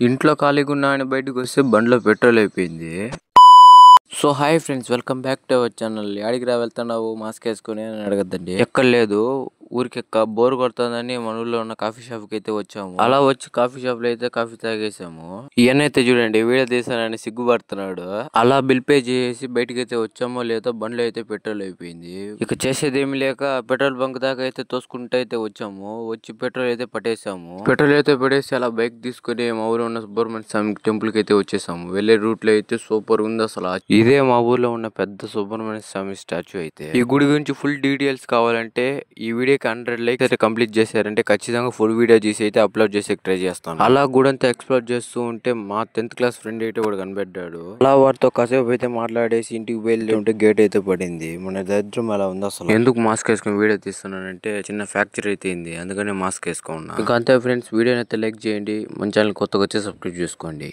ఇంట్లో ఖాళీగా ఉన్నా అని బయటకొస్తే బండిలో పెట్రోల్ అయిపోయింది. So hi friends, welcome back to our channel. యాడికి వెళ్తున్నావు మాస్క్ వేసుకుని అని అడగద్దండి. ఎక్కడ లేదు, ఊరికెక్క బోర్ కొడుతుందని మన ఊళ్ళో ఉన్న కాఫీ షాప్ కి అయితే వచ్చాము. అలా వచ్చి కాఫీ షాప్ లో అయితే కాఫీ తాగేసాము. ఈయనైతే చూడండి వీడియో తీసానని సిగ్గుపడుతున్నాడు. అలా బిల్ పే చేసి బయటకి అయితే వచ్చామో లేదో బండ్లో అయితే పెట్రోల్ అయిపోయింది. ఇక చేసేది ఏమి లేక పెట్రోల్ బంక్ దాకా అయితే తోసుకుంటూ అయితే వచ్చాము. వచ్చి పెట్రోల్ అయితే పట్టేసాము. పెట్రోల్ అయితే పడేసి అలా బైక్ తీసుకుని మా ఊరు ఉన్న సుబ్రహ్మణ్య స్వామి టెంపుల్ కి అయితే వచ్చేసాము. వెళ్లే రూట్ లో అయితే సూపర్ ఉంది అసలు. ఇదే మా ఊర్లో ఉన్న పెద్ద సుబ్రహ్మణ్య స్వామి స్టాచ్యూ అయితే. ఈ గుడి గురించి ఫుల్ డీటెయిల్స్ కావాలంటే ఈ వీడియోకి 100 లైక్స్ అయితే కంప్లీట్ చేశారంటే ఖచ్చితంగా ఫుల్ వీడియో చేసి అయితే అప్లోడ్ చేసి ట్రై చేస్తాను. అలా గుడంతా ఎక్స్ప్లోర్ చేస్తూ ఉంటే మా 10th క్లాస్ ఫ్రెండ్ అయితే కూడా కనిపెట్టాడు. అలా వారితో కాసేపు అయితే మాట్లాడేసి ఇంటికి బయలుదేరి గేట్ అయితే పడింది. మన దరిద్రం అలా ఉంది అసలు. ఎందుకు మాస్క్ వేసుకుని వీడియో తీస్తున్నానంటే చిన్న ఫ్రాక్చర్ అయితే అయింది, అందుకనే మాస్క్ వేసుకున్నా. ఇంకా అంతే ఫ్రెండ్స్, వీడియోని అయితే లైక్ చేయండి, మన ఛానల్ కొత్తగా వచ్చి సబ్స్క్రైబ్ చేసుకోండి.